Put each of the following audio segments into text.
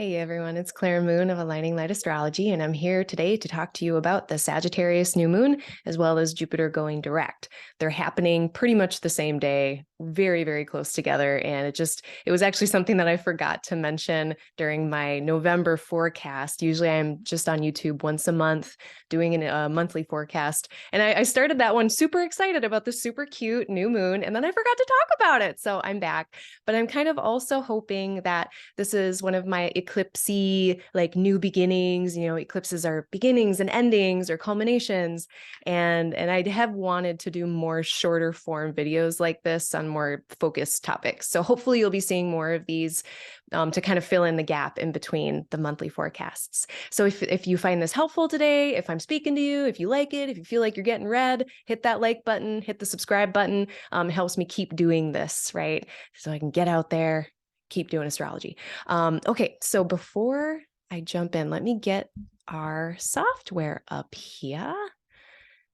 Hey everyone, it's Claire Moon of Aligning Light Astrology, and I'm here today to talk to you about the Sagittarius New Moon as well as Jupiter going direct. They're happening pretty much the same day, very, very close together. And it was actually something that I forgot to mention during my November forecast. Usually I'm just on YouTube once a month doing a monthly forecast. And I started that one super excited about the super cute new moon, and then I forgot to talk about it. So I'm back, but I'm kind of also hoping that this is one of my eclipsey, like new beginnings. Eclipses are beginnings and endings or culminations. And I have wanted to do more shorter form videos like this on more focused topics. So hopefully you'll be seeing more of these to kind of fill in the gap in between the monthly forecasts. So if you find this helpful today, if I'm speaking to you, if you like it, if you feel like you're getting read, hit that like button, hit the subscribe button. It helps me keep doing this, right? So I can get out there, keep doing astrology. Okay, so before I jump in, let me get our software up here.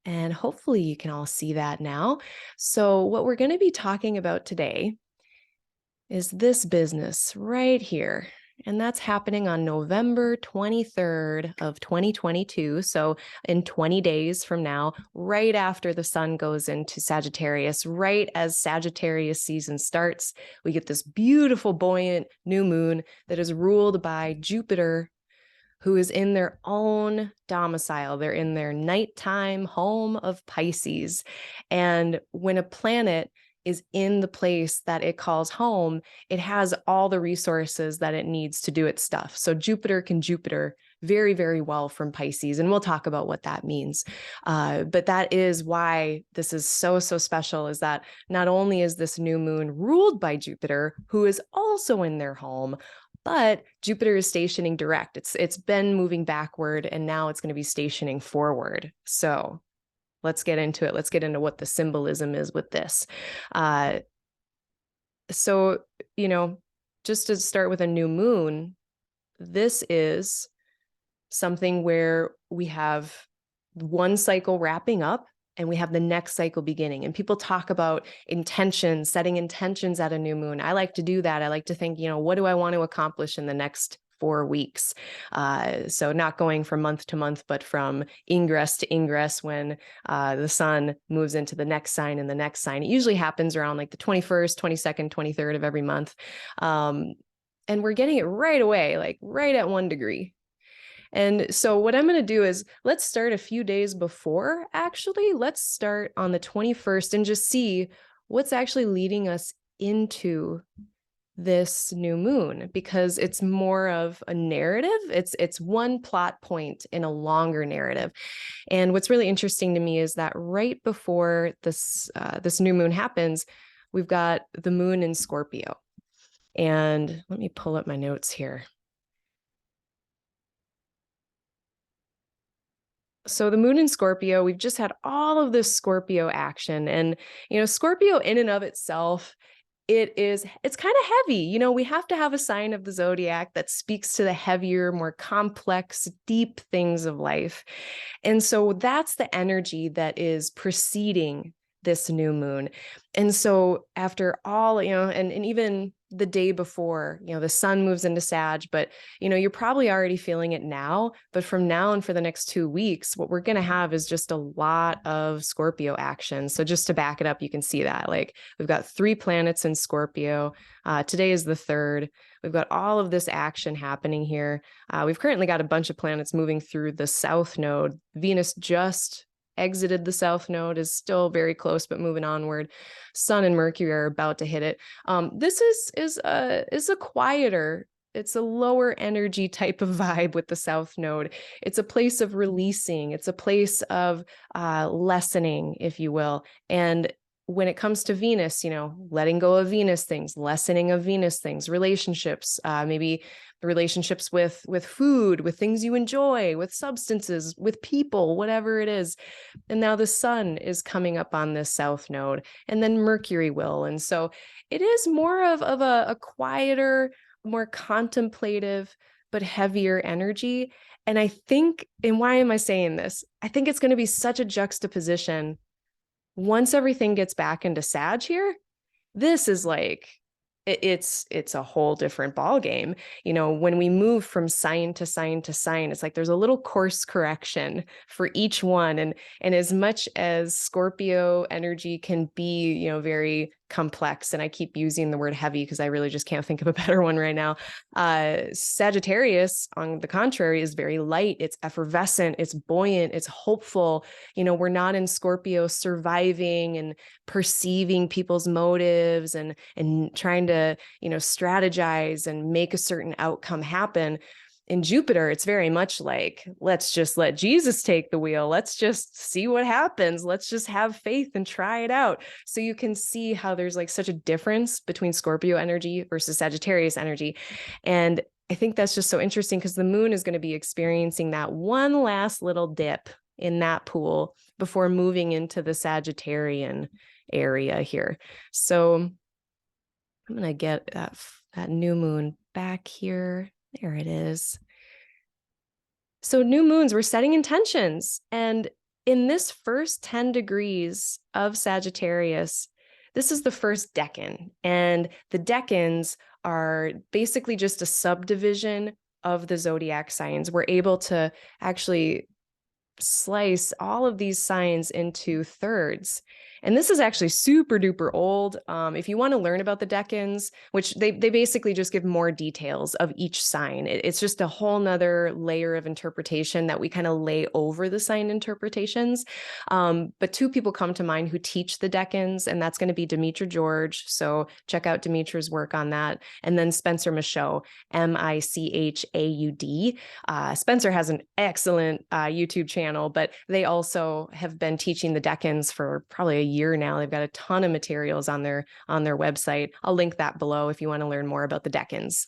And hopefully you can all see that now. So what we're going to be talking about today is this business right here. And that's happening on November 23rd of 2022. So in 20 days from now, right after the sun goes into Sagittarius, right as Sagittarius season starts, we get this beautiful, buoyant new moon that is ruled by Jupiter, who is in their own domicile. They're in their nighttime home of Pisces. And when a planet is in the place that it calls home, it has all the resources that it needs to do its stuff. So Jupiter can Jupiter very, very well from Pisces. And we'll talk about what that means. But that is why this is so, so special, is that not only is this new moon ruled by Jupiter, who is also in their home, but Jupiter is stationing direct. It's been moving backward, and now it's going to be stationing forward. So let's get into it. Let's get into what the symbolism is with this. So, just to start with a new moon, this is something where we have one cycle wrapping up and we have the next cycle beginning. And people talk about intentions, setting intentions at a new moon. I like to do that. I like to think, what do I want to accomplish in the next 4 weeks? So not going from month to month, but from ingress to ingress when the sun moves into the next sign and the next sign. It usually happens around like the 21st, 22nd, 23rd of every month. And we're getting it right away, like right at 1 degree. And so what I'm going to do is let's start a few days before, actually. Let's start on the 21st and just see what's actually leading us into this new moon, because it's more of a narrative. It's one plot point in a longer narrative. And what's really interesting to me is that right before this new moon happens, we've got the moon in Scorpio. And let me pull up my notes here. So the moon in Scorpio, we've just had all of this Scorpio action. And, Scorpio in and of itself, it's kind of heavy. We have to have a sign of the zodiac that speaks to the heavier, more complex, deep things of life. And so that's the energy that is preceding this new moon. And so after all, and even the day before, the sun moves into Sag, but, you're probably already feeling it now. But from now and for the next 2 weeks, what we're going to have is just a lot of Scorpio action. So just to back it up, you can see that like we've got 3 planets in Scorpio. Today is the 3rd. We've got all of this action happening here. We've currently got a bunch of planets moving through the South Node. Venus just exited the South Node, is still very close, but moving onward. Sun and Mercury are about to hit it. This is a quieter, it's a lower energy type of vibe with the South Node. It's a place of releasing. It's a place of lessening, if you will. And when it comes to Venus, letting go of Venus things, lessening of Venus things, relationships, maybe relationships with food, with things you enjoy, with substances, with people, whatever it is. And now the sun is coming up on this South Node, and then Mercury will. And so it is more of a quieter, more contemplative, but heavier energy. And I think, and why am I saying this? I think it's going to be such a juxtaposition once everything gets back into Sag here. This is like it's a whole different ball game. You know, when we move from sign to sign to sign, it's like there's a little course correction for each one. And as much as Scorpio energy can be, you know, very complex, and I keep using the word heavy because I really just can't think of a better one right now. Sagittarius, on the contrary, is very light. It's effervescent, it's buoyant, it's hopeful. You know, we're not in Scorpio surviving and perceiving people's motives and trying to, you know, strategize and make a certain outcome happen. In Jupiter, it's very much like, let's just let Jesus take the wheel. Let's just see what happens. Let's just have faith and try it out. So you can see how there's like such a difference between Scorpio energy versus Sagittarius energy. And I think that's just so interesting because the moon is going to be experiencing that one last little dip in that pool before moving into the Sagittarian area here. So I'm going to get that new moon back here. There it is. So new moons, we're setting intentions. And in this first 10 degrees of Sagittarius, this is the first decan. And the decans are basically just a subdivision of the zodiac signs. We're able to actually slice all of these signs into thirds. And this is actually super duper old. If you want to learn about the decans, which they basically just give more details of each sign, it's just a whole nother layer of interpretation that we kind of lay over the sign interpretations. But two people come to mind who teach the decans, and that's going to be Demetra George. So check out Demetra's work on that. And then Spencer Michaud, Michaud. Spencer has an excellent YouTube channel, but they also have been teaching the decans for probably a year now. They've got a ton of materials on their website. I'll link that below if you want to learn more about the decans.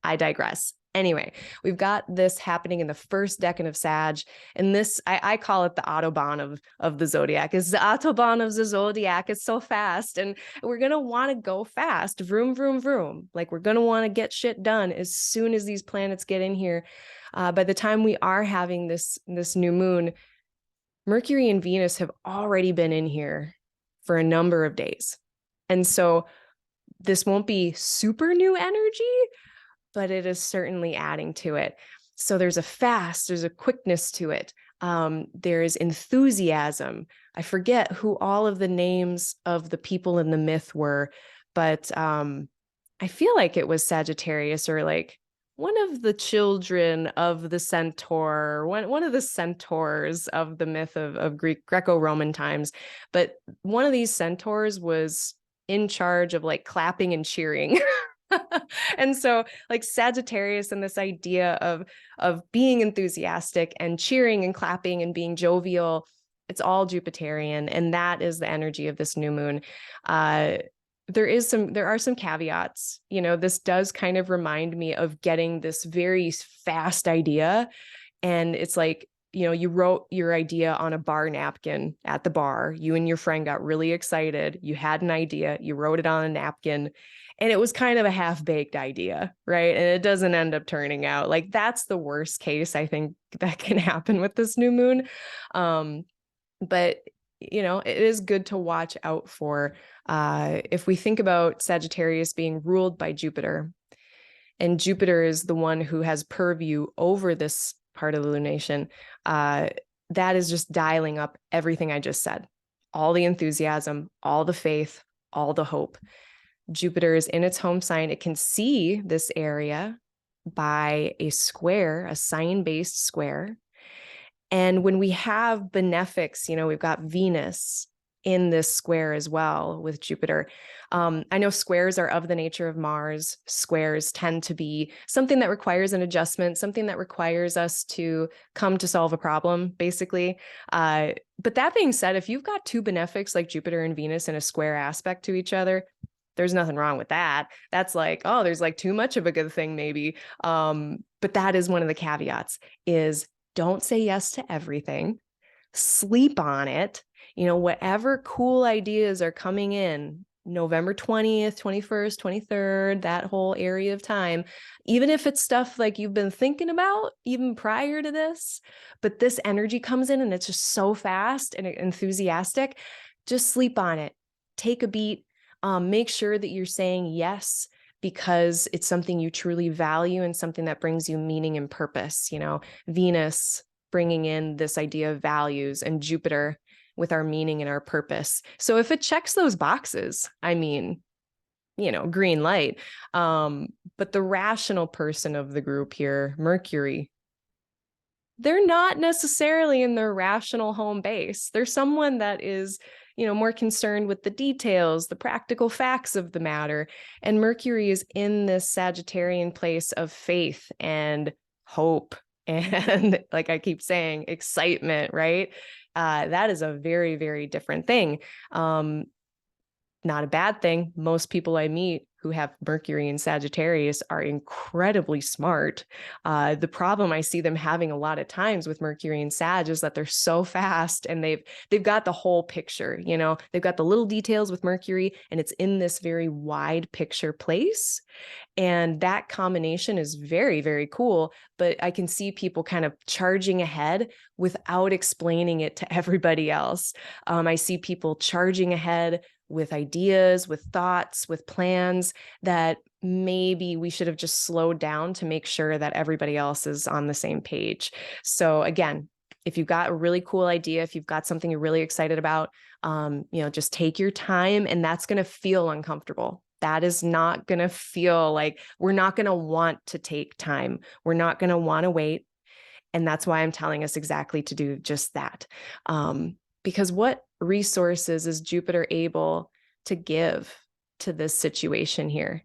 I digress. Anyway, we've got this happening in the first decan of Sag, and this I call it the Autobahn of the zodiac. It's the Autobahn of the zodiac. It's so fast, and we're gonna want to go fast, vroom vroom vroom. Like we're gonna want to get shit done as soon as these planets get in here. By the time we are having this new moon, Mercury and Venus have already been in here for a number of days, and so this won't be super new energy, but it is certainly adding to it. So there's a fast, there's a quickness to it. There's enthusiasm. I forget who all of the names of the people in the myth were, but I feel like it was Sagittarius, or like one of the children of the centaur, one of the centaurs of the myth of Greco-Roman times. But one of these centaurs was in charge of like clapping and cheering. And so like Sagittarius and this idea of being enthusiastic and cheering and clapping and being jovial, it's all Jupiterian, and that is the energy of this new moon. There are some caveats. You know, this does kind of remind me of getting this very fast idea, and it's like, you know, you wrote your idea on a bar napkin at the bar. You and your friend got really excited. You had an idea, you wrote it on a napkin, and it was kind of a half-baked idea, right? And it doesn't end up turning out. Like that's the worst case I think that can happen with this new moon. But you know, it is good to watch out for. If we think about Sagittarius being ruled by Jupiter, and Jupiter is the one who has purview over this part of the lunation, that is just dialing up everything I just said. All the enthusiasm, all the faith, all the hope. Jupiter is in its home sign. It can see this area by a square, a sign-based square. And when we have benefics, you know, we've got Venus in this square as well with Jupiter. I know squares are of the nature of Mars. Squares tend to be something that requires an adjustment, something that requires us to come to solve a problem, basically. But that being said, if you've got two benefics like Jupiter and Venus in a square aspect to each other, there's nothing wrong with that. That's like, oh, there's like too much of a good thing, maybe. But that is one of the caveats, is don't say yes to everything. Sleep on it. You know, whatever cool ideas are coming in, November 20th, 21st, 23rd, that whole area of time, even if it's stuff like you've been thinking about even prior to this, but this energy comes in and it's just so fast and enthusiastic, just sleep on it. Take a beat. Make sure that you're saying yes because it's something you truly value and something that brings you meaning and purpose. Venus bringing in this idea of values, and Jupiter with our meaning and our purpose. So if it checks those boxes, I mean, green light. But the rational person of the group here, Mercury, they're not necessarily in their rational home base. They're someone that is, more concerned with the details, the practical facts of the matter. And Mercury is in this Sagittarian place of faith and hope and, like I keep saying, excitement, right? That is a very, very different thing. Not a bad thing. Most people I meet who have Mercury and Sagittarius are incredibly smart. The problem I see them having a lot of times with Mercury and Sag is that they're so fast, and they've got the whole picture. They've got the little details with Mercury, and it's in this very wide picture place. And that combination is very, very cool. But I can see people kind of charging ahead without explaining it to everybody else. I see people charging ahead with ideas, with thoughts, with plans that maybe we should have just slowed down to make sure that everybody else is on the same page. So again, if you've got a really cool idea, if you've got something you're really excited about, just take your time, and that's going to feel uncomfortable. That is not going to feel like, we're not going to want to take time. We're not going to want to wait. And that's why I'm telling us exactly to do just that. Because what resources is Jupiter able to give to this situation here?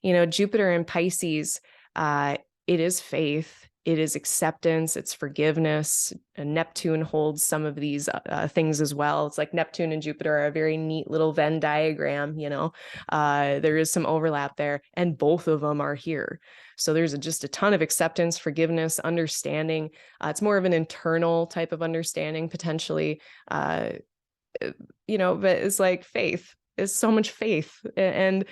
Jupiter in Pisces, it is faith, it is acceptance, it's forgiveness. And Neptune holds some of these things as well. It's like Neptune and Jupiter are a very neat little Venn diagram. There is some overlap there, and both of them are here. So there's just a ton of acceptance, forgiveness, understanding. It's more of an internal type of understanding, potentially. But it's like faith. It's so much faith. And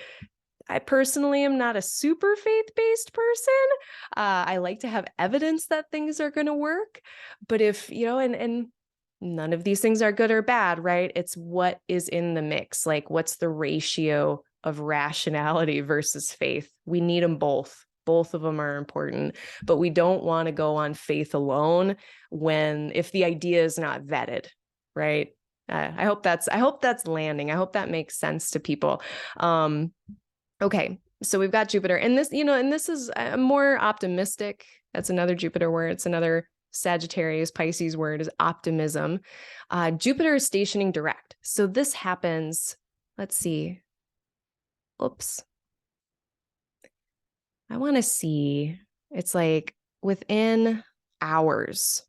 I personally am not a super faith-based person. I like to have evidence that things are going to work. But if, and none of these things are good or bad, right? It's what is in the mix. Like, what's the ratio of rationality versus faith? We need them both. Both of them are important, but we don't want to go on faith alone if the idea is not vetted, right? I hope that's landing. I hope that makes sense to people. Okay, so we've got Jupiter, and this is a more optimistic. That's another Jupiter word. It's another Sagittarius Pisces word, is optimism. Jupiter is stationing direct. So this happens, let's see. Oops. I want to see. It's like within hours.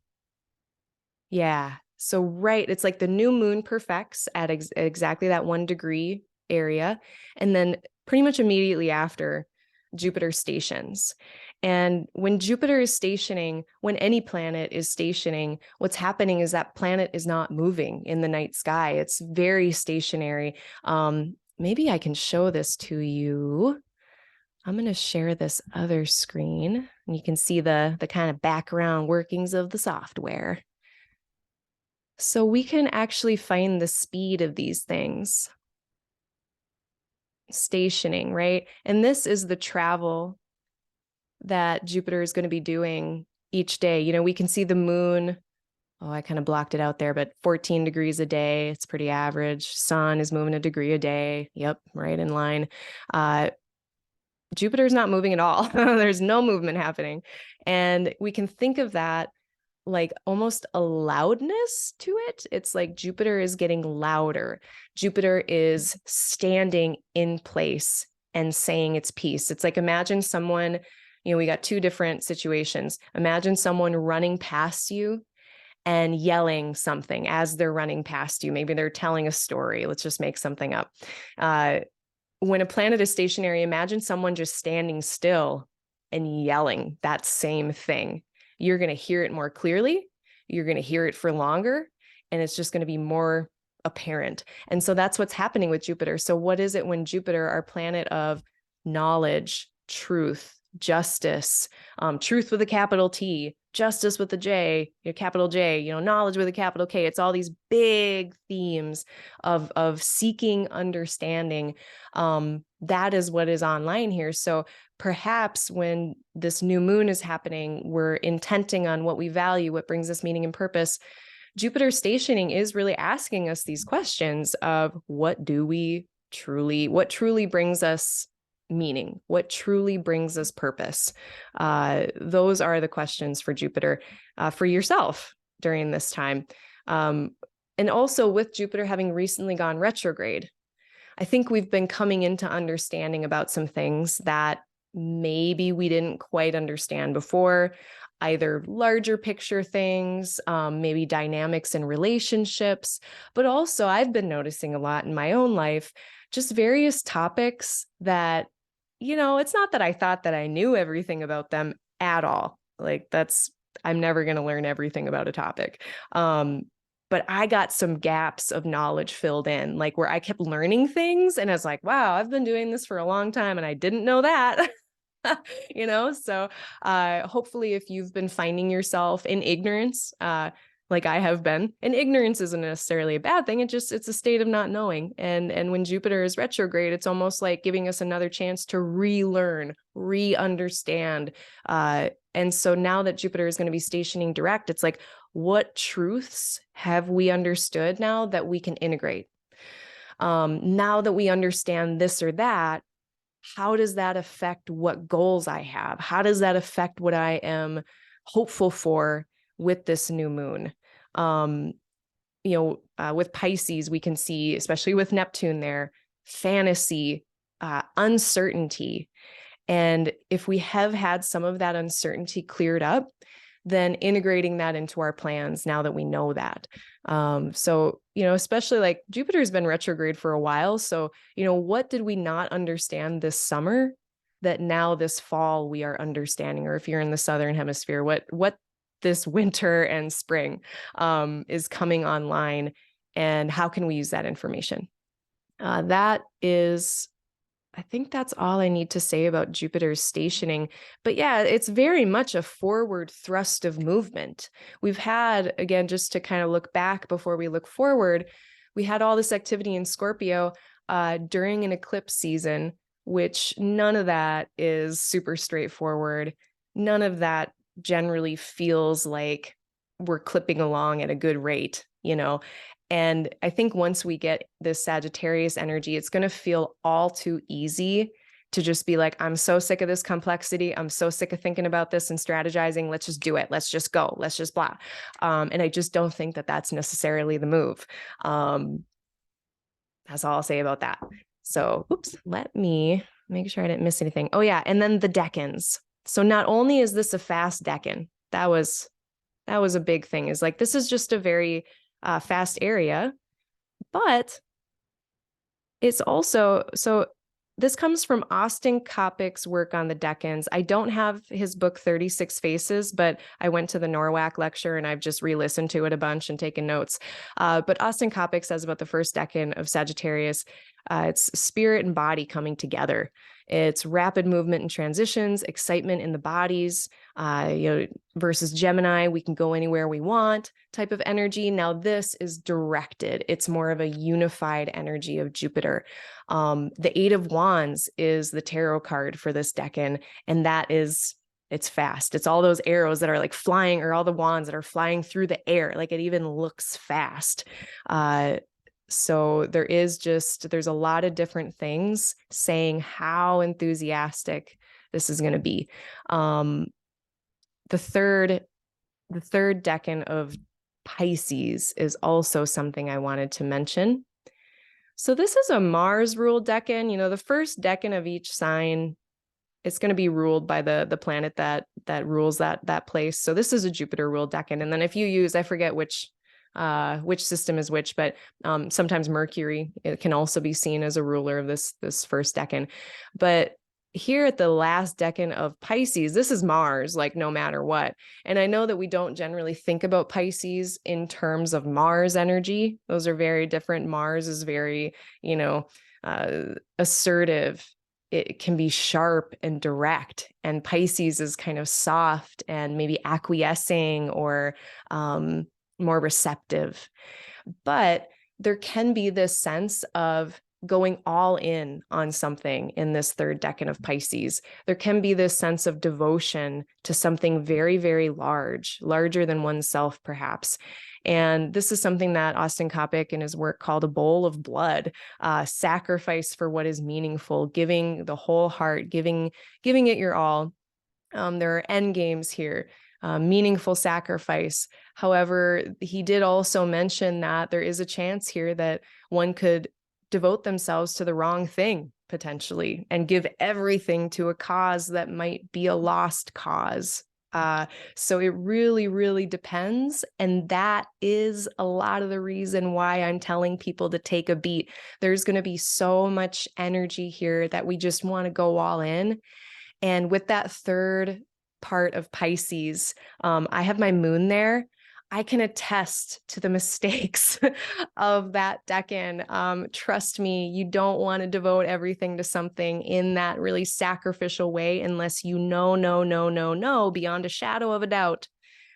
Yeah. So it's like the new moon perfects at exactly that 1 degree area. And then pretty much immediately after, Jupiter stations. And when Jupiter is stationing, when any planet is stationing, what's happening is that planet is not moving in the night sky. It's very stationary. Maybe I can show this to you. I'm going to share this other screen, and you can see the kind of background workings of the software. So we can actually find the speed of these things. Stationing, right? And this is the travel that Jupiter is going to be doing each day. We can see the moon. Oh, I kind of blocked it out there, but 14 degrees a day. It's pretty average. Sun is moving a degree a day. Yep, right in line. Jupiter's not moving at all. There's no movement happening. And we can think of that like almost a loudness to it. It's like Jupiter is getting louder. Jupiter is standing in place and saying its piece. It's like, imagine someone, we got two different situations. Imagine someone running past you and yelling something as they're running past you. Maybe they're telling a story. Let's just make something up. When a planet is stationary, imagine someone just standing still and yelling that same thing. You're going to hear it more clearly. You're going to hear it for longer, and it's just going to be more apparent. And so that's what's happening with Jupiter. So what is it when Jupiter, our planet of knowledge, truth, justice, truth with a capital T, justice with a J, capital J, knowledge with a capital K. It's all these big themes of seeking understanding. That is what is online here. So perhaps when this new moon is happening, we're intenting on what we value, what brings us meaning and purpose. Jupiter stationing is really asking us these questions of what truly brings us meaning, what truly brings us purpose. Those are the questions for Jupiter, for yourself during this time. And also with Jupiter having recently gone retrograde, I think we've been coming into understanding about some things that maybe we didn't quite understand before, either larger picture things, maybe dynamics in relationships, but also I've been noticing a lot in my own life, just various topics that, it's not that I thought that I knew everything about them at all. Like I'm never going to learn everything about a topic. But I got some gaps of knowledge filled in, like where I kept learning things and I was like, wow, I've been doing this for a long time and I didn't know that. So hopefully if you've been finding yourself in ignorance, like I have been, and ignorance isn't necessarily a bad thing. It's a state of not knowing. And when Jupiter is retrograde, it's almost like giving us another chance to relearn, re-understand. And so now that Jupiter is going to be stationing direct, it's like, what truths have we understood now that we can integrate? Now that we understand this or that, how does that affect what goals I have? How does that affect what I am hopeful for with this new moon? With Pisces, we can see, especially with Neptune there, fantasy, uncertainty. And if we have had some of that uncertainty cleared up, then integrating that into our plans now that we know that. So, especially like Jupiter's been retrograde for a while. So, what did we not understand this summer that now this fall we are understanding? Or if you're in the Southern Hemisphere, what this winter and spring is coming online, and how can we use that information? I think that's all I need to say about Jupiter's stationing. But yeah, it's very much a forward thrust of movement. We've had, again, just to kind of look back before we look forward, we had all this activity in Scorpio during an eclipse season, which none of that is super straightforward. None of that generally feels like we're clipping along at a good rate, And I think once we get this Sagittarius energy, it's going to feel all too easy to just be like, I'm so sick of this complexity. I'm so sick of thinking about this and strategizing. Let's just do it. Let's just go. Let's just blah. And I just don't think that that's necessarily the move. That's all I'll say about that. So, let me make sure I didn't miss anything. Oh yeah. And then the decans. So not only is this a fast decan, that was a big thing, is like, this is just a very fast area, but it's also, so this comes from Austin Kopic's work on the decans. I don't have his book 36 Faces, but I went to the Norwalk lecture and I've just re-listened to it a bunch and taken notes. But Austin Kopic says about the first decan of Sagittarius, it's spirit and body coming together. It's rapid movement and transitions, excitement in the bodies, versus Gemini, we can go anywhere we want type of energy. Now this is directed. It's more of a unified energy of Jupiter. The Eight of Wands is the tarot card for this decan, and it's fast. It's all those arrows that are like flying, or all the wands that are flying through the air. Like it even looks fast. So there's a lot of different things saying how enthusiastic this is going to be. The third decan of Pisces is also something I wanted to mention. So this is a Mars ruled decan. The first decan of each sign, it's going to be ruled by the planet that rules that place. So this is a Jupiter ruled decan. And then if you use, I forget which system is which, but sometimes Mercury, it can also be seen as a ruler of this first decan. But here at the last decan of Pisces, this is Mars, like no matter what. And I know that we don't generally think about Pisces in terms of Mars energy. Those are very different. Mars is very, assertive, it can be sharp and direct, and Pisces is kind of soft and maybe acquiescing or more receptive. But there can be this sense of going all in on something in this third decan of Pisces. There can be this sense of devotion to something very, very large, larger than oneself, perhaps. And this is something that Austin Coppock in his work called a bowl of blood, sacrifice for what is meaningful, giving the whole heart, giving it your all. There are end games here, meaningful sacrifice. However, he did also mention that there is a chance here that one could devote themselves to the wrong thing potentially and give everything to a cause that might be a lost cause. So it really, really depends. And that is a lot of the reason why I'm telling people to take a beat. There's going to be so much energy here that we just want to go all in. And with that third part of Pisces, I have my moon there. I can attest to the mistakes of that decan. Trust me, you don't want to devote everything to something in that really sacrificial way unless you know beyond a shadow of a doubt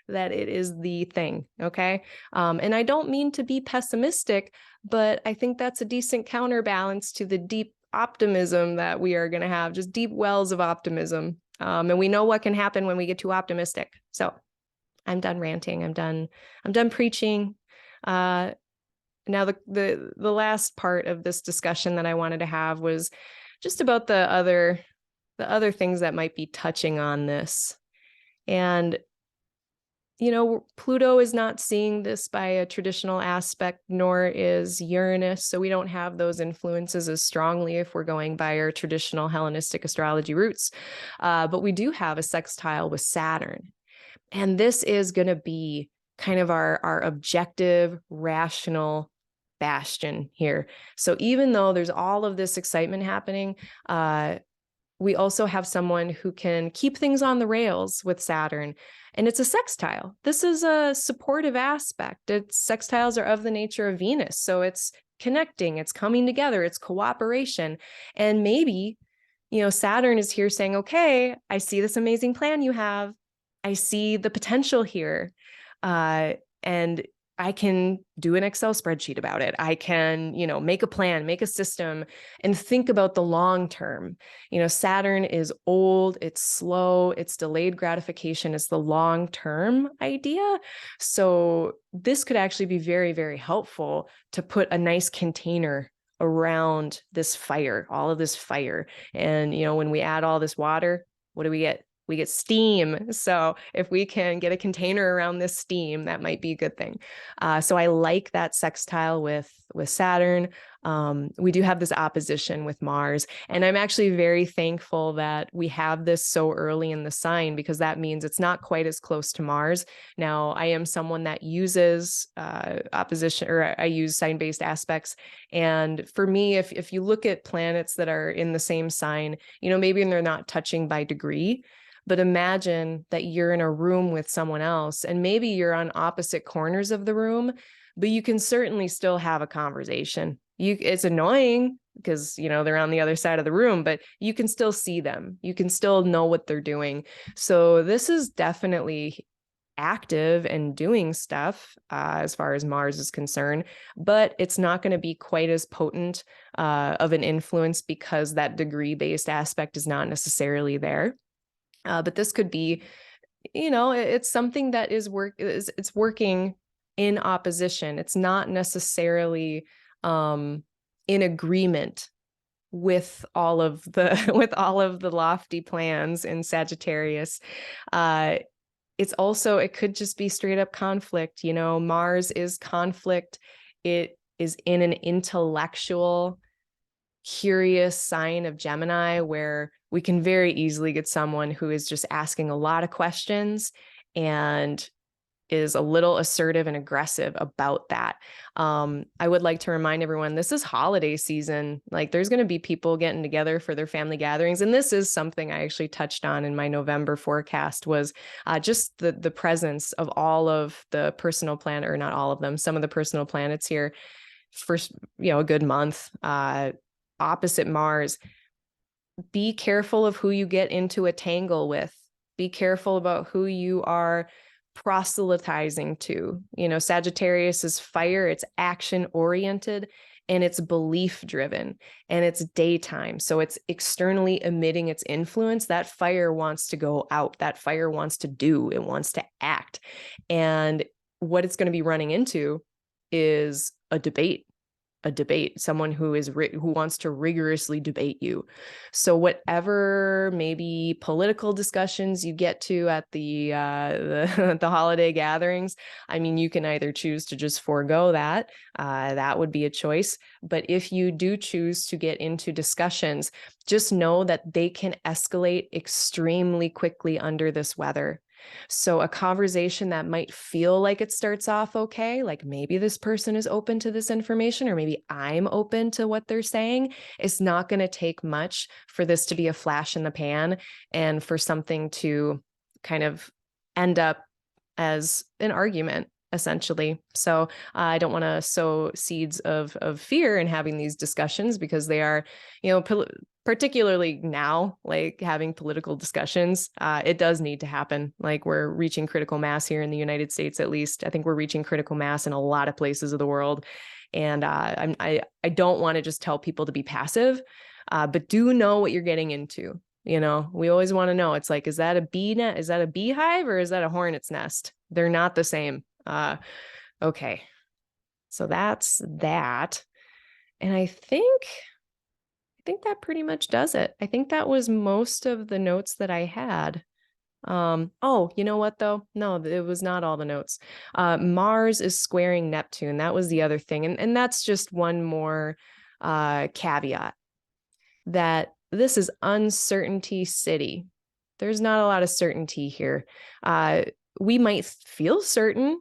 that it is the thing. Okay. And I don't mean to be pessimistic, but I think that's a decent counterbalance to the deep optimism that we are going to have, just deep wells of optimism. And we know what can happen when we get too optimistic. So I'm done ranting. I'm done preaching. Now the last part of this discussion that I wanted to have was just about the other things that might be touching on this. And Pluto is not seeing this by a traditional aspect, nor is Uranus. So we don't have those influences as strongly if we're going by our traditional Hellenistic astrology roots. But we do have a sextile with Saturn. And this is going to be kind of our objective, rational bastion here. So even though there's all of this excitement happening, we also have someone who can keep things on the rails with Saturn. And it's a sextile. This is a supportive aspect. Sextiles are of the nature of Venus. So it's connecting, it's coming together, it's cooperation. And maybe, Saturn is here saying, okay, I see this amazing plan you have. I see the potential here. And I can do an Excel spreadsheet about it. I can, make a plan, make a system, and think about the long term. Saturn is old, it's slow, it's delayed gratification, it's the long term idea. So this could actually be very, very helpful to put a nice container around this fire, all of this fire. And, when we add all this water, what do we get? We get steam. So if we can get a container around this steam, that might be a good thing. So I like that sextile with Saturn. We do have this opposition with Mars. And I'm actually very thankful that we have this so early in the sign, because that means it's not quite as close to Mars. Now, I am someone that uses opposition, or I use sign-based aspects. And for me, if you look at planets that are in the same sign, maybe they're not touching by degree, but imagine that you're in a room with someone else, and maybe you're on opposite corners of the room, but you can certainly still have a conversation. It's annoying because, they're on the other side of the room, but you can still see them. You can still know what they're doing. So this is definitely active and doing stuff as far as Mars is concerned, but it's not going to be quite as potent of an influence because that degree-based aspect is not necessarily there. But this could be, it's something that is it's working in opposition. It's not necessarily in agreement with all of the lofty plans in Sagittarius. It could just be straight up conflict. Mars is conflict. It is in an intellectual, curious sign of Gemini, where we can very easily get someone who is just asking a lot of questions and is a little assertive and aggressive about that. I would like to remind everyone, this is holiday season. Like, there's going to be people getting together for their family gatherings. And this is something I actually touched on in my November forecast, was just the presence of all of the personal planet, or not all of them, some of the personal planets here for, a good month, opposite Mars. be careful of who you get into a tangle with. Be careful about who you are proselytizing to. You know, Sagittarius is fire, it's action oriented, and it's belief driven, and it's daytime. So it's externally emitting its influence. That fire wants to go out. That fire wants to do, it wants to act. And what it's going to be running into is a debate, someone who is who wants to rigorously debate you. So whatever maybe political discussions you get to at the holiday gatherings, I mean, you can either choose to just forego that. That would be a choice. But if you do choose to get into discussions, just know that they can escalate extremely quickly under this weather. So a conversation that might feel like it starts off okay, like maybe this person is open to this information, or maybe I'm open to what they're saying, it's not going to take much for this to be a flash in the pan and for something to kind of end up as an argument, essentially. So I don't want to sow seeds of fear in having these discussions, because they are, you know, particularly now, like having political discussions, it does need to happen. Like, we're reaching critical mass here in the United States, at least. I think we're reaching critical mass in a lot of places of the world. And I don't want to just tell people to be passive, but do know what you're getting into. You know, we always want to know. It's like, is that a bee net? Is that a beehive, or is that a hornet's nest? They're not the same. Okay. So that's that. And I think that pretty much does it. I think that was most of the notes that I had. Oh, you know what though? No, it was not all the notes. Mars is squaring Neptune. That was the other thing. And that's just one more caveat, that this is uncertainty city. There's not a lot of certainty here. We might feel certain.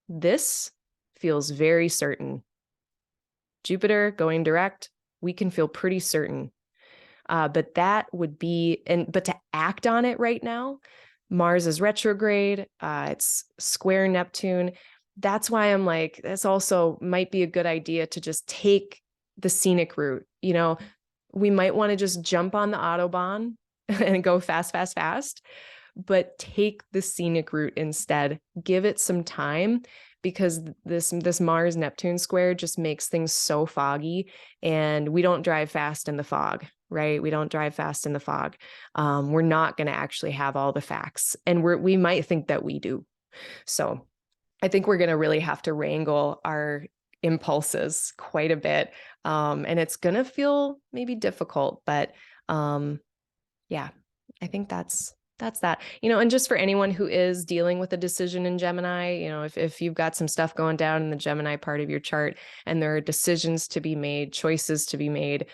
This feels very certain. Jupiter going direct, we can feel pretty certain. But that would be, but to act on it right now, Mars is retrograde, it's square Neptune. That's why I'm like, this also might be a good idea to just take the scenic route. You know, we might want to just jump on the Autobahn and go fast, fast, fast, but take the scenic route instead. Give it some time, because this Mars Neptune square just makes things so foggy, and we don't drive fast in the fog, right? We don't drive fast in the fog. We're not going to actually have all the facts, and we might think that we do. So I think we're going to really have to wrangle our impulses quite a bit. And it's going to feel maybe difficult, but yeah, I think that's that. You know, and just for anyone who is dealing with a decision in Gemini, you know, if you've got some stuff going down in the Gemini part of your chart, and there are decisions to be made, choices to be made,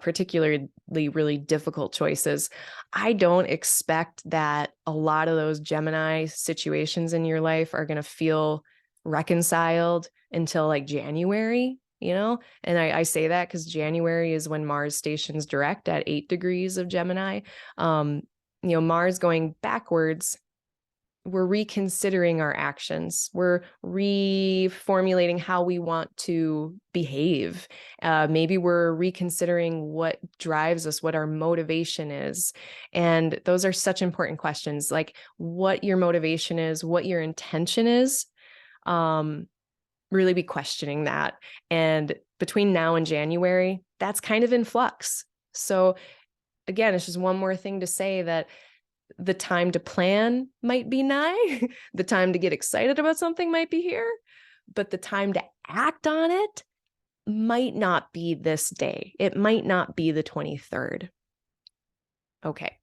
particularly really difficult choices, I don't expect that a lot of those Gemini situations in your life are going to feel reconciled until like January. You know, and I say that because January is when Mars stations direct at 8 degrees of Gemini. You know, Mars going backwards, we're reconsidering our actions. We're reformulating how we want to behave. Maybe we're reconsidering what drives us, what our motivation is. And those are such important questions, like what your motivation is, what your intention is. Really be questioning that. And between now and January, that's kind of in flux. So again, it's just one more thing to say that the time to plan might be nigh, the time to get excited about something might be here, but the time to act on it might not be this day. It might not be the 23rd. Okay.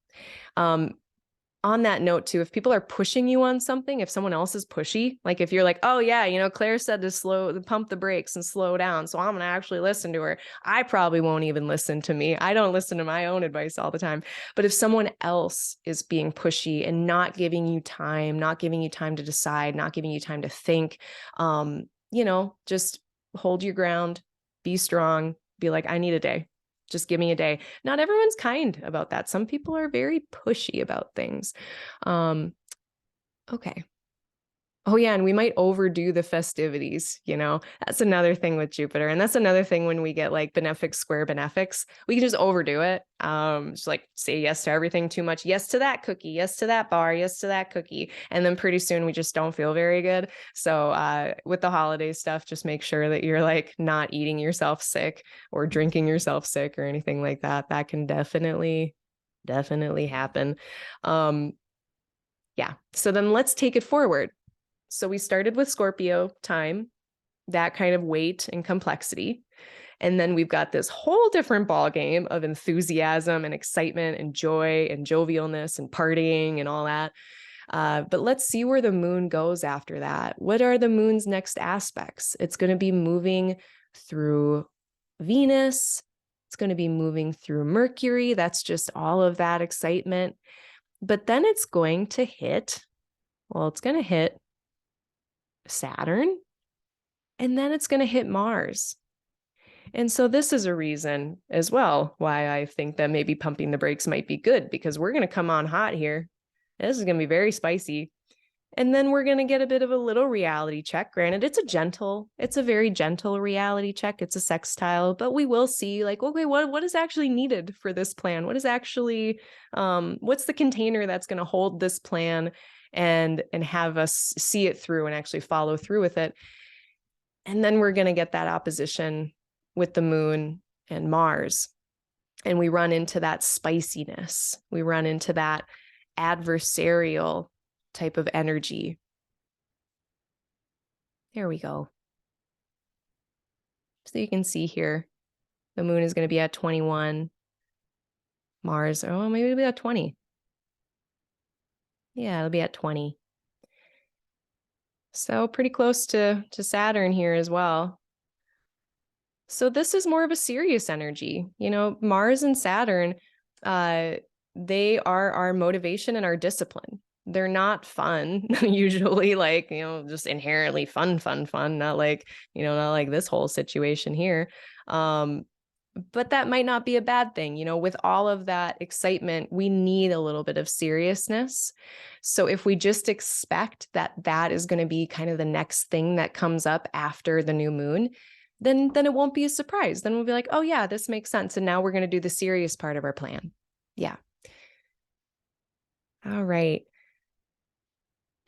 On that note too, if people are pushing you on something, if someone else is pushy, like if you're like, oh yeah, you know, Claire said to pump the brakes and slow down, so I'm going to actually listen to her. I probably won't even listen to me. I don't listen to my own advice all the time. But if someone else is being pushy and not giving you time to decide, not giving you time to think, you know, just hold your ground, be strong, be like, I need a day. Just give me a day. Not everyone's kind about that. Some people are very pushy about things. Okay. Oh yeah, and we might overdo the festivities, That's another thing with Jupiter. And that's another thing when we get like benefics square benefics, we can just overdo it. Just like say yes to everything too much. Yes to that cookie, yes to that bar, yes to that cookie. And then pretty soon we just don't feel very good. So with the holiday stuff, just make sure that you're like not eating yourself sick or drinking yourself sick or anything like that. That can definitely happen. Um, yeah. So then let's take it forward. So we started with Scorpio time, that kind of weight and complexity. And then we've got this whole different ball game of enthusiasm and excitement and joy and jovialness and partying and all that. But let's see where the moon goes after that. What are the moon's next aspects? It's going to be moving through Venus. It's going to be moving through Mercury. That's just all of that excitement. But then it's going to hit Saturn, and then it's going to hit Mars. And so this is a reason as well why I think that maybe pumping the brakes might be good, because we're going to come on hot here. This is going to be very spicy. And then we're going to get a bit of a little reality check. Granted, it's a very gentle reality check. It's a sextile, but we will see like, okay, what is actually needed for this plan? What is actually, what's the container that's going to hold this plan and have us see it through and actually follow through with it. And then we're going to get that opposition with the moon and Mars. And we run into that spiciness. We run into that adversarial type of energy. There we go. So you can see here, the moon is going to be at 21. Mars, maybe it'll be at 20. Yeah, it'll be at 20. So pretty close to Saturn here as well. So this is more of a serious energy. Mars and Saturn, they are our motivation and our discipline. They're not fun, usually like, just inherently fun, not like, not like this whole situation here. But that might not be a bad thing. With all of that excitement, we need a little bit of seriousness. So if we just expect that is going to be kind of the next thing that comes up after the new moon, then it won't be a surprise. Then we'll be like, oh yeah, this makes sense. And now we're going to do the serious part of our plan. Yeah. All right.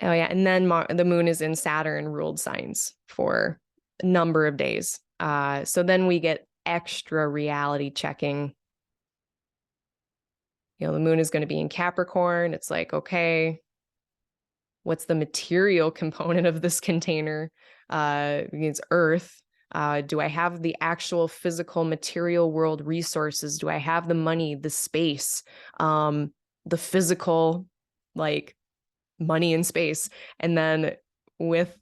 Oh yeah. And then the moon is in Saturn ruled signs for a number of days. So then we get extra reality checking. The moon is going to be in Capricorn. It's like, okay, what's the material component of this container? It's Earth. Do I have the actual physical material world resources? Do I have the money, the space, the physical, like money and space? And then with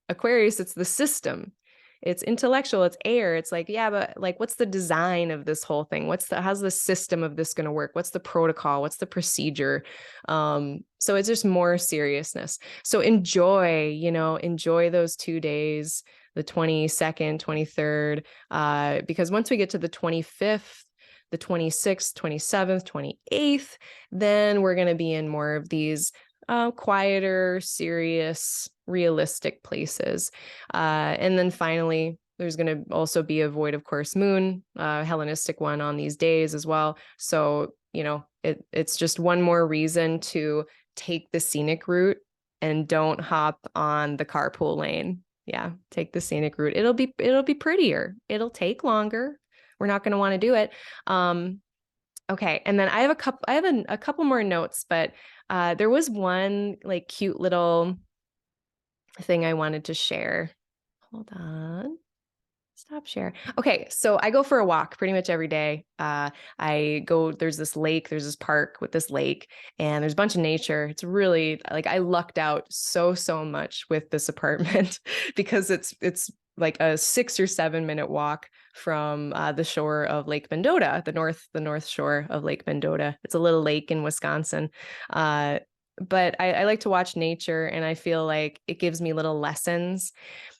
Aquarius, it's the system. It's intellectual, it's air. It's like, yeah, but like, what's the design of this whole thing? How's the system of this going to work? What's the protocol? What's the procedure? So it's just more seriousness. So enjoy those 2 days, the 22nd, 23rd, because once we get to the 25th, the 26th, 27th, 28th, then we're going to be in more of these quieter, serious, realistic places. And then finally, there's going to also be a void of course moon, Hellenistic one on these days as well. So, it's just one more reason to take the scenic route and don't hop on the carpool lane. Yeah, take the scenic route. It'll be prettier. It'll take longer. We're not going to want to do it. Okay, and then I have a couple more notes, but there was one like cute little thing I wanted to share. Hold on. Stop share. Okay, so I go for a walk pretty much every day. There's this park with this lake, and there's a bunch of nature. It's really like I lucked out so much with this apartment because it's like a 6 or 7 minute walk from the shore of Lake Mendota, the north shore of Lake Mendota. It's a little lake in Wisconsin. But I like to watch nature, and I feel like it gives me little lessons.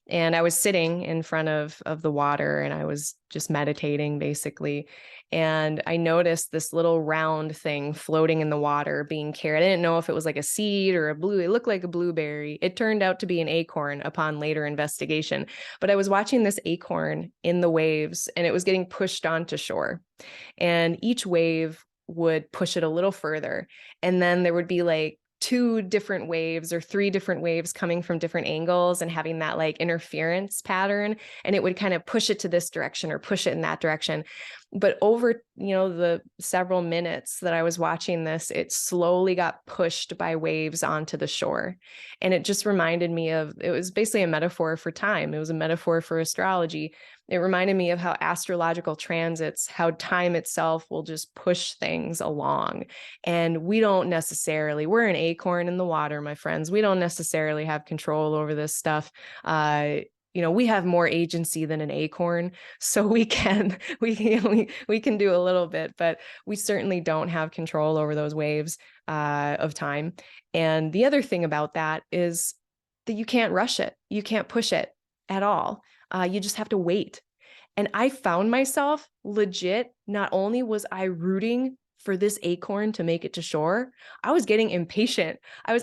And I was sitting in front of the water and I was just meditating basically. And I noticed this little round thing floating in the water being carried. I didn't know if it was like a seed or it looked like a blueberry. It turned out to be an acorn upon later investigation. But I was watching this acorn in the waves and it was getting pushed onto shore. And each wave would push it a little further. And then there would be like two different waves or three different waves coming from different angles and having that like interference pattern. And it would kind of push it to this direction or push it in that direction. But over, the several minutes that I was watching this, it slowly got pushed by waves onto the shore. And it just reminded me it was basically a metaphor for time. It was a metaphor for astrology. It reminded me of how astrological transits, how time itself will just push things along. And we're an acorn in the water, my friends. We don't necessarily have control over this stuff. We have more agency than an acorn, so we can do a little bit, but we certainly don't have control over those waves of time. And the other thing about that is that you can't rush it. You can't push it at all. You just have to wait. And I found myself legit, not only was I rooting for this acorn to make it to shore, I was getting impatient. I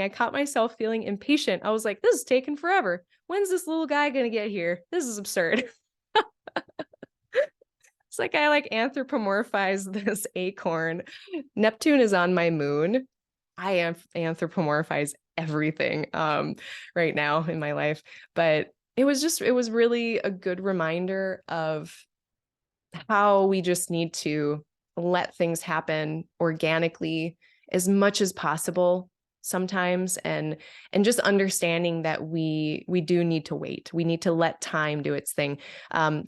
caught myself feeling impatient. I was like, this is taking forever. When's this little guy going to get here? This is absurd. It's like I like anthropomorphize this acorn. Neptune is on my moon. I anthropomorphize everything right now in my life. But it was really a good reminder of how we just need to let things happen organically as much as possible sometimes, and just understanding that we do need to wait. We need to let time do its thing.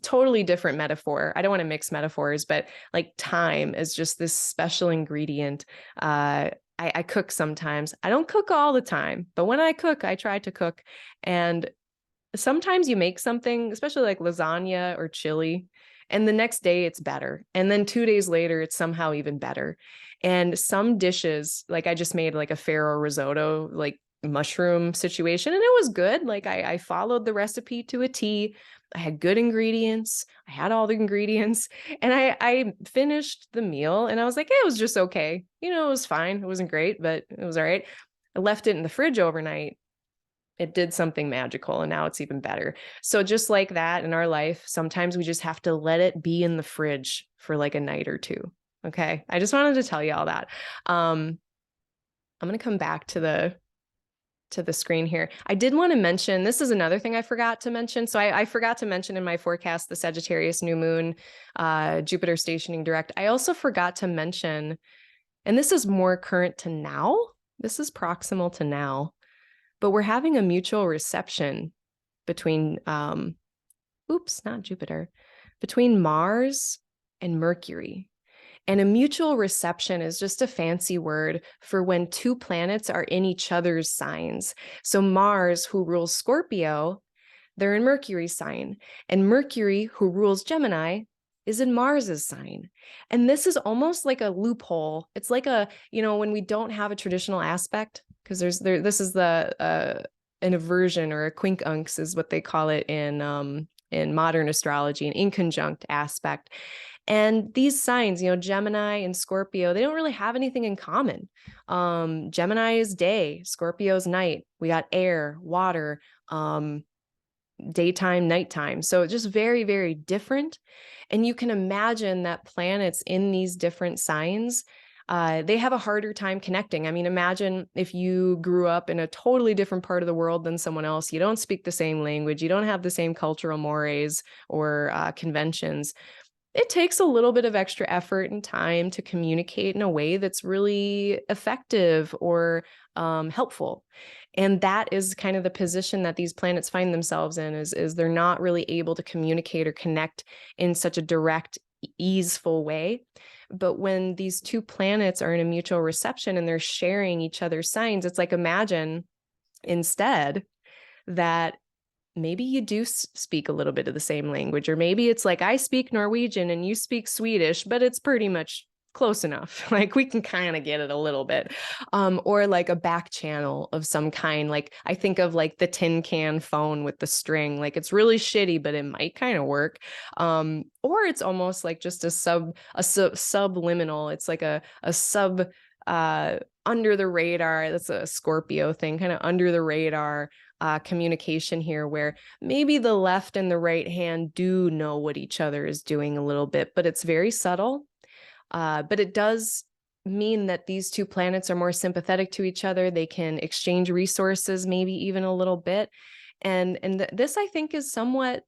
Totally different metaphor. I don't want to mix metaphors, but like time is just this special ingredient. I cook sometimes. I don't cook all the time, but when I cook, I try to cook. And sometimes you make something, especially like lasagna or chili, and the next day it's better. And then 2 days later, it's somehow even better. And some dishes, like I just made like a farro risotto, like mushroom situation, and it was good. Like I followed the recipe to a T. I had good ingredients. I had all the ingredients, and I finished the meal and I was like, it was just okay. It was fine. It wasn't great, but it was all right. I left it in the fridge overnight. It did something magical, and now it's even better. So just like that in our life, sometimes we just have to let it be in the fridge for like a night or two. Okay. I just wanted to tell you all that. I'm going to come back to the screen here. I did want to mention, this is another thing I forgot to mention. So I forgot to mention in my forecast, the Sagittarius New Moon, Jupiter stationing direct. I also forgot to mention, and this is more current to now. This is proximal to now, but we're having a mutual reception between, between Mars and Mercury. And a mutual reception is just a fancy word for when two planets are in each other's signs. So Mars, who rules Scorpio, they're in Mercury's sign. And Mercury, who rules Gemini, is in Mars's sign. And this is almost like a loophole. It's like when we don't have a traditional aspect, because this is an aversion, or a quincunx is what they call it in modern astrology, an inconjunct aspect. And these signs, Gemini and Scorpio, they don't really have anything in common. Gemini is day, Scorpio's night. We got air, water, daytime, nighttime. So just very, very different. And you can imagine that planets in these different signs, they have a harder time connecting. I mean, imagine if you grew up in a totally different part of the world than someone else. You don't speak the same language. You don't have the same cultural mores or conventions. It takes a little bit of extra effort and time to communicate in a way that's really effective or helpful. And that is kind of the position that these planets find themselves in, is they're not really able to communicate or connect in such a direct, easeful way. But when these two planets are in a mutual reception and they're sharing each other's signs, it's like, imagine instead that maybe you do speak a little bit of the same language, or maybe it's like I speak Norwegian and you speak Swedish, but it's pretty much close enough. Like we can kind of get it a little bit. Or like a back channel of some kind. Like I think of like the tin can phone with the string. Like it's really shitty, but it might kind of work. Or it's almost like just subliminal. It's like a sub under the radar. That's a Scorpio thing, kind of under the radar communication here, where maybe the left and the right hand do know what each other is doing a little bit, but it's very subtle. But it does mean that these two planets are more sympathetic to each other. They can exchange resources, maybe even a little bit. And this, I think, is somewhat,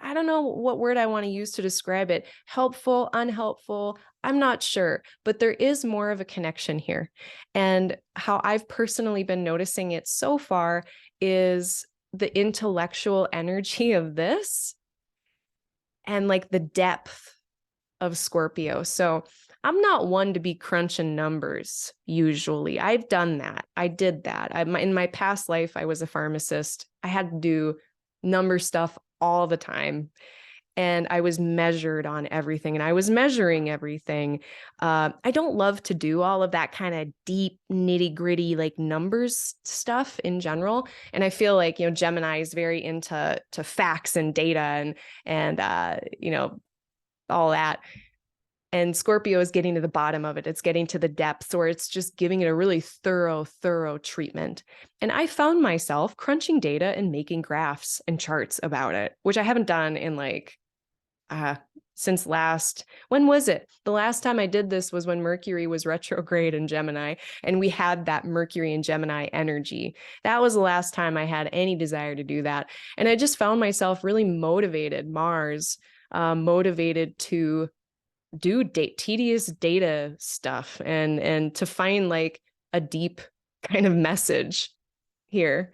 I don't know what word I want to use to describe it. Helpful, unhelpful, I'm not sure, but there is more of a connection here. And how I've personally been noticing it so far is the intellectual energy of this and like the depth of Scorpio. So I'm not one to be crunching numbers usually. I've done that. I did that. In my past life, I was a pharmacist. I had to do number stuff all the time. And I was measured on everything and I was measuring everything. I don't love to do all of that kind of deep, nitty gritty, like numbers stuff in general. And I feel like, Gemini is very into facts and data and all that. And Scorpio is getting to the bottom of it. It's getting to the depths, or it's just giving it a really thorough treatment. And I found myself crunching data and making graphs and charts about it, which I haven't done in since when was it? The last time I did this was when Mercury was retrograde in Gemini, and we had that Mercury and Gemini energy. That was the last time I had any desire to do that. And I just found myself really motivated, motivated to do tedious data stuff and to find like a deep kind of message here.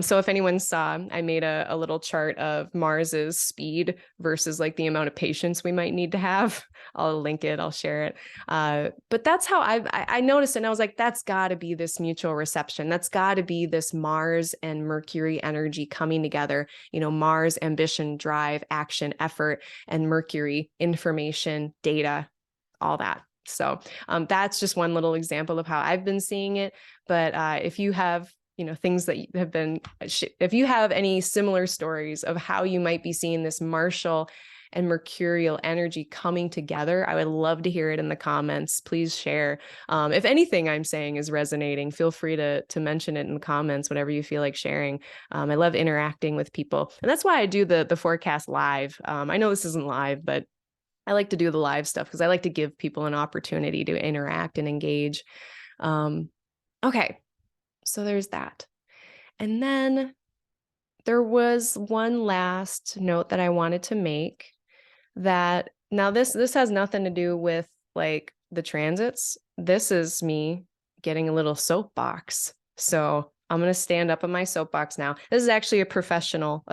So if anyone saw, I made a little chart of Mars's speed versus like the amount of patience we might need to have. I'll link it, I'll share it. But that's how I noticed it, and I was like, that's got to be this mutual reception. That's got to be this Mars and Mercury energy coming together. Mars, ambition, drive, action, effort, and Mercury, information, data, all that. So that's just one little example of how I've been seeing it. But if you have things that have been, if you have any similar stories of how you might be seeing this martial and mercurial energy coming together, I would love to hear it in the comments. Please share. If anything I'm saying is resonating, feel free to mention it in the comments, whatever you feel like sharing. I love interacting with people. And that's why I do the forecast live. I know this isn't live, but I like to do the live stuff because I like to give people an opportunity to interact and engage. Okay. So there's that. And then there was one last note that I wanted to make, that now this has nothing to do with like the transits. This is me getting a little soapbox. So I'm going to stand up on my soapbox now. This is actually a professional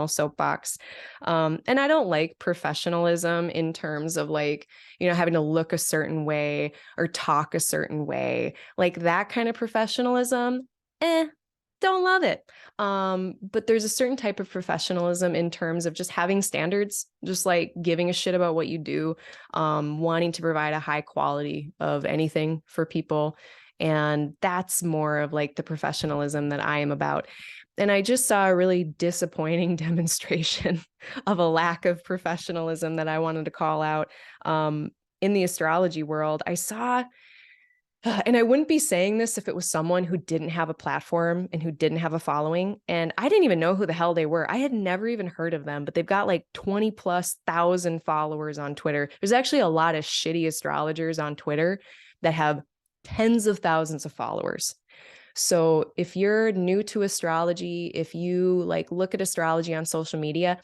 soapbox. And I don't like professionalism in terms of like, having to look a certain way or talk a certain way, like that kind of professionalism. Don't love it. But there's a certain type of professionalism in terms of just having standards, just like giving a shit about what you do, wanting to provide a high quality of anything for people. And that's more of like the professionalism that I am about. And I just saw a really disappointing demonstration of a lack of professionalism that I wanted to call out. In the astrology world, I saw, and I wouldn't be saying this if it was someone who didn't have a platform and who didn't have a following. And I didn't even know who the hell they were. I had never even heard of them, but they've got like 20,000+ followers on Twitter. There's actually a lot of shitty astrologers on Twitter that have tens of thousands of followers. So if you're new to astrology, if you like look at astrology on social media,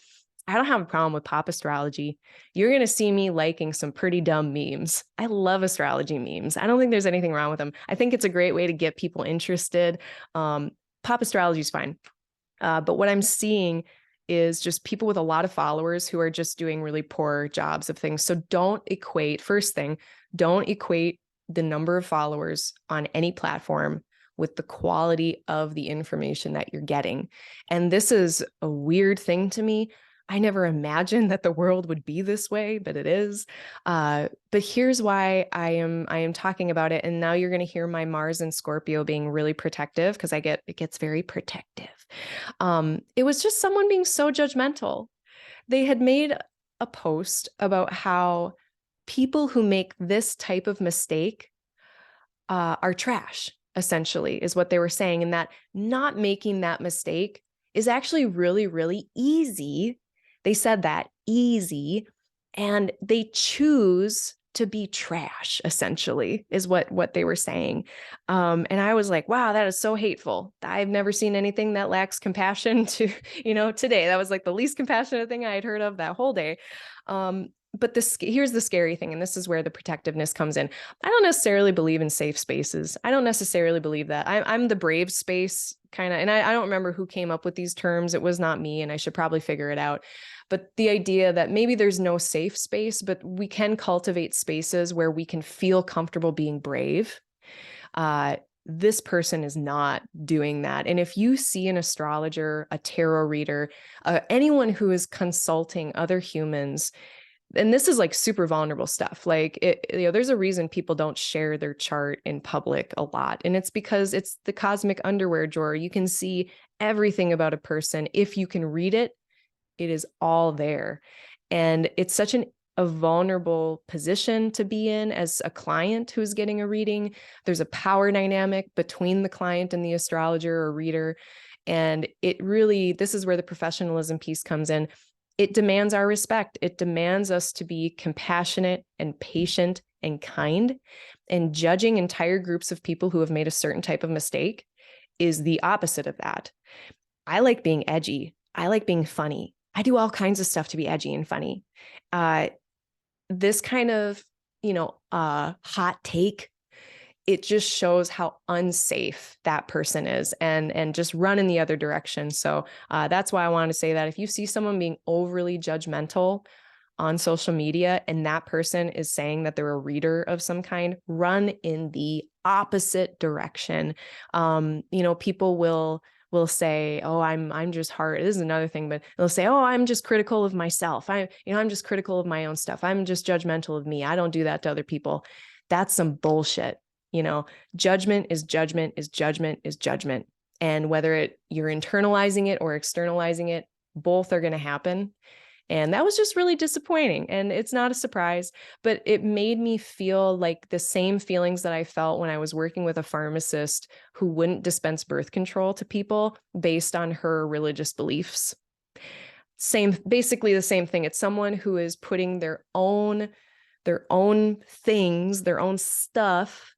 I don't have a problem with pop astrology. You're going to see me liking some pretty dumb memes. I love astrology memes. I don't think there's anything wrong with them. I think it's a great way to get people interested. Pop astrology is fine. But what I'm seeing is just people with a lot of followers who are just doing really poor jobs of things. So don't equate the number of followers on any platform with the quality of the information that you're getting. And this is a weird thing to me, I never imagined that the world would be this way, but it is. But here's why I am talking about it. And now you're going to hear my Mars and Scorpio being really protective, because it gets very protective. It was just someone being so judgmental. They had made a post about how people who make this type of mistake are trash, essentially, is what they were saying. And that not making that mistake is actually really, really easy. They said that easy, and they choose to be trash, essentially, is what they were saying. And I was like, wow, that is so hateful. I've never seen anything that lacks compassion to, today. That was like the least compassionate thing I had heard of that whole day. But here's the scary thing, and this is where the protectiveness comes in. I don't necessarily believe in safe spaces. I don't necessarily believe that. I'm the brave space kind of, and I don't remember who came up with these terms. It was not me, and I should probably figure it out. But the idea that maybe there's no safe space, but we can cultivate spaces where we can feel comfortable being brave. This person is not doing that. And if you see an astrologer, a tarot reader, anyone who is consulting other humans, and this is like super vulnerable stuff. Like there's a reason people don't share their chart in public a lot. And it's because it's the cosmic underwear drawer. You can see everything about a person. If you can read it, it is all there. And it's such a vulnerable position to be in as a client who's getting a reading. There's a power dynamic between the client and the astrologer or reader. And this is where the professionalism piece comes in. It demands our respect. It demands us to be compassionate and patient and kind. And judging entire groups of people who have made a certain type of mistake is the opposite of that. I like being edgy. I like being funny. I do all kinds of stuff to be edgy and funny. This kind of, hot take, it just shows how unsafe that person is and just run in the other direction. So that's why I want to say that if you see someone being overly judgmental on social media and that person is saying that they're a reader of some kind, run in the opposite direction. People will say, oh, I'm just hard. This is another thing, but they'll say, oh, I'm just critical of myself. I'm just critical of my own stuff. I'm just judgmental of me. I don't do that to other people. That's some bullshit. Judgment is judgment is judgment is judgment. And whether you're internalizing it or externalizing it, both are going to happen. And that was just really disappointing. And it's not a surprise, but it made me feel like the same feelings that I felt when I was working with a pharmacist who wouldn't dispense birth control to people based on her religious beliefs. Basically the same thing. It's someone who is putting their own things, their own stuff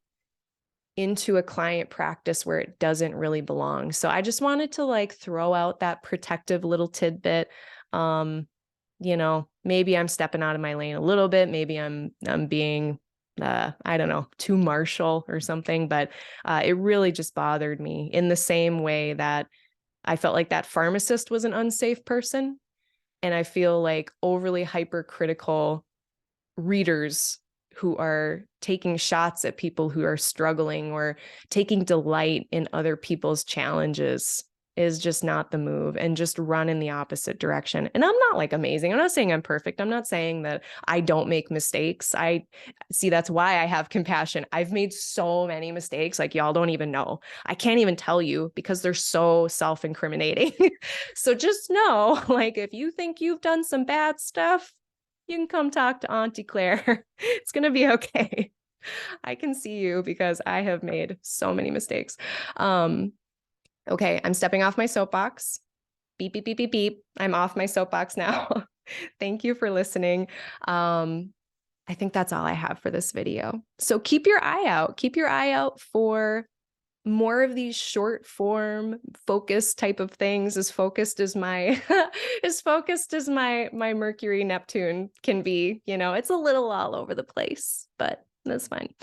into a client practice where it doesn't really belong. So I just wanted to throw out that protective little tidbit. Maybe I'm stepping out of my lane a little bit. Maybe I'm being, I don't know, too martial or something, but it really just bothered me in the same way that I felt like that pharmacist was an unsafe person. And I feel like overly hypercritical readers who are taking shots at people who are struggling or taking delight in other people's challenges is just not the move, and just run in the opposite direction. And I'm not amazing. I'm not saying I'm perfect. I'm not saying that I don't make mistakes. That's why I have compassion. I've made so many mistakes. Y'all don't even know. I can't even tell you because they're so self-incriminating. So just know, if you think you've done some bad stuff, you can come talk to Auntie Claire. It's going to be okay. I can see you because I have made so many mistakes. Okay, I'm stepping off my soapbox. Beep, beep, beep, beep, beep. I'm off my soapbox now. Thank you for listening. I think that's all I have for this video. So keep your eye out. Keep your eye out for more of these short form focus type of things, as focused as my my Mercury Neptune can be. It's a little all over the place, but that's fine.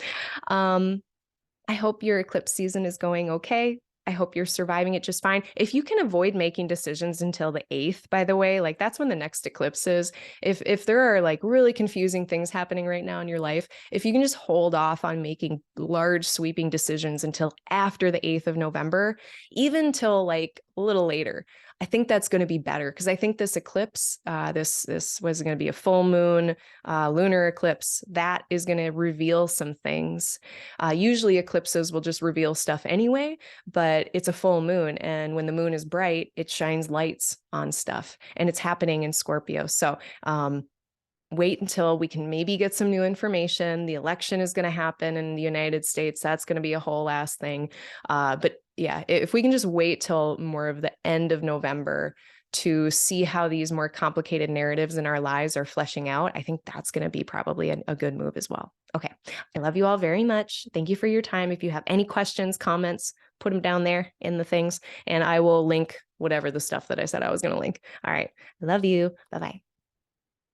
I hope your eclipse season is going okay. I hope you're surviving it just fine. If you can avoid making decisions until the 8th, by the way, that's when the next eclipse is. If there are really confusing things happening right now in your life, if you can just hold off on making large sweeping decisions until after the 8th of November, even till a little later, I think that's going to be better because I think this eclipse, this was going to be a full moon, lunar eclipse, that is going to reveal some things. Usually eclipses will just reveal stuff anyway, but it's a full moon. And when the moon is bright, it shines lights on stuff, and it's happening in Scorpio. So, wait until we can maybe get some new information. The election is going to happen in the United States. That's going to be a whole ass thing. But yeah, if we can just wait till more of the end of November to see how these more complicated narratives in our lives are fleshing out, I think that's going to be probably a good move as well. Okay. I love you all very much. Thank you for your time. If you have any questions, comments, put them down there in the things, and I will link whatever the stuff that I said I was going to link. All right. I love you. Bye-bye.